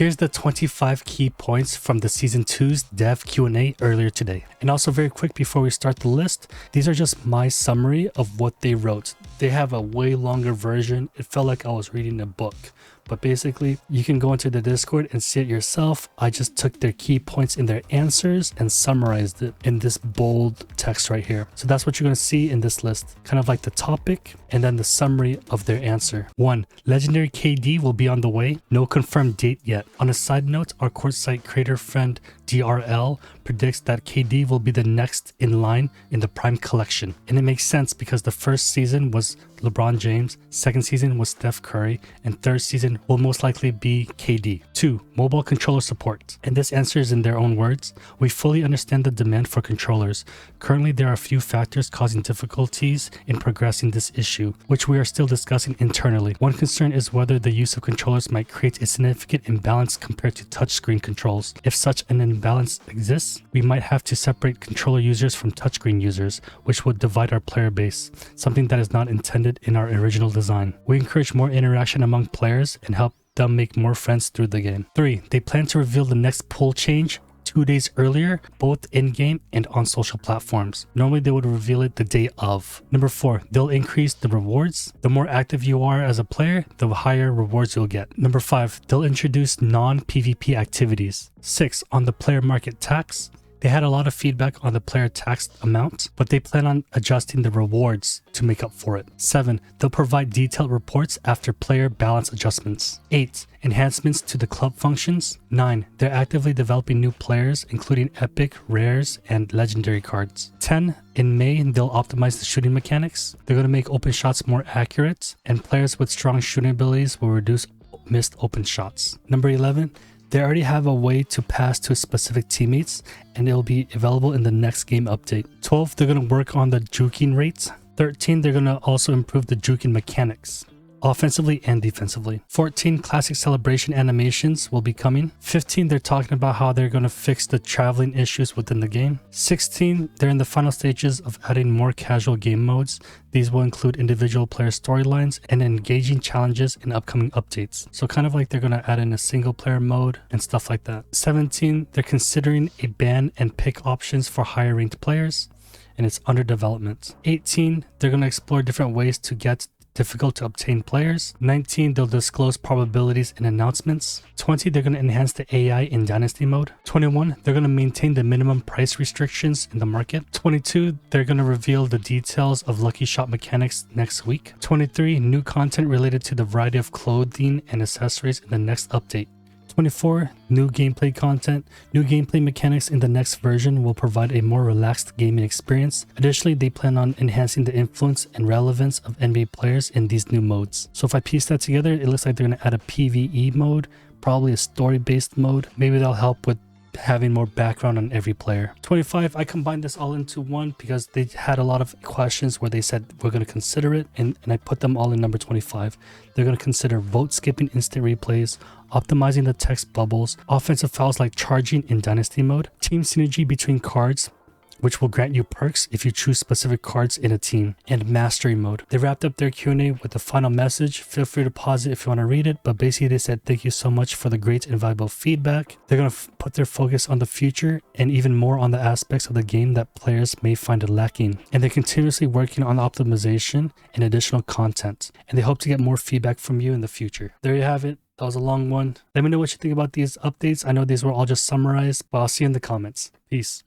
Here's the 25 key points from the Season 2's Dev Q&A earlier today. And also very quick before we start the list, these are just my summary of what they wrote. They have a way longer version. It felt like I was reading a book. But basically, you can go into the Discord and see it yourself. I just took their key points in their answers and summarized it in this bold text right here. So that's what you're going to see in this list. Kind of like the topic and then the summary of their answer. 1. Legendary KD will be on the way. No confirmed date yet. On a side note, our Quartzsite creator friend DRL predicts that KD will be the next in line in the Prime collection. And it makes sense because the first season was LeBron James, second season was Steph Curry, and third season will most likely be KD. 2. Mobile controller support. And this answer is in their own words. We fully understand the demand for controllers. Currently, there are a few factors causing difficulties in progressing this issue, which we are still discussing internally. One concern is whether the use of controllers might create a significant imbalance compared to touchscreen controls. If such an imbalance exists, we might have to separate controller users from touchscreen users, which would divide our player base, something that is not intended in our original design. We encourage more interaction among players and help them make more friends through the game. 3. They plan to reveal the next pool change 2 days earlier, both in-game and on social platforms. Normally they would reveal it the day of. Number 4, they'll increase the rewards. The more active you are as a player, the higher rewards you'll get. Number 5, they'll introduce non-PvP activities. 6, on the player market tax. They had a lot of feedback on the player tax amount, but they plan on adjusting the rewards to make up for it. 7, they'll provide detailed reports after player balance adjustments. 8, enhancements to the club functions. 9, they're actively developing new players, including epic, rares, and legendary cards. 10, in May, they'll optimize the shooting mechanics. They're going to make open shots more accurate, and players with strong shooting abilities will reduce missed open shots. Number 11, they already have a way to pass to specific teammates, and it'll be available in the next game update. 12, they're going to work on the juking rates. 13, they're going to also improve the juking mechanics, offensively and defensively. 14, classic celebration animations will be coming. 15, they're talking about how they're going to fix the traveling issues within the game. 16, they're in the final stages of adding more casual game modes. These will include individual player storylines and engaging challenges in upcoming updates. So kind of like they're going to add in a single player mode and stuff like that. 17, they're considering a ban and pick options for higher ranked players, and it's under development. 18, they're going to explore different ways to get difficult to obtain players. 19, they'll disclose probabilities and announcements. 20, they're going to enhance the AI in Dynasty mode. 21, they're going to maintain the minimum price restrictions in the market. 22, they're going to reveal the details of Lucky Shot mechanics next week. 23, new content related to the variety of clothing and accessories in the next update. 24, new gameplay content. New gameplay mechanics in the next version will provide a more relaxed gaming experience. Additionally, they plan on enhancing the influence and relevance of NBA players in these new modes. So if I piece that together, it looks like they're going to add a PvE mode, probably a story-based mode. Maybe that'll help with having more background on every player. 25, I combined this all into one because they had a lot of questions where they said we're going to consider it, and I put them all in number 25. They're going to consider vote skipping instant replays, optimizing the text bubbles, offensive fouls like charging in Dynasty mode, team synergy between cards, which will grant you perks if you choose specific cards in a team, and mastery mode. They wrapped up their Q&A with a final message. Feel free to pause it if you want to read it, but basically they said thank you so much for the great and valuable feedback. They're going to put their focus on the future and even more on the aspects of the game that players may find lacking, and they're continuously working on optimization and additional content, and they hope to get more feedback from you in the future. There you have it. That was a long one. Let me know what you think about these updates. I know these were all just summarized, but I'll see you in the comments. Peace.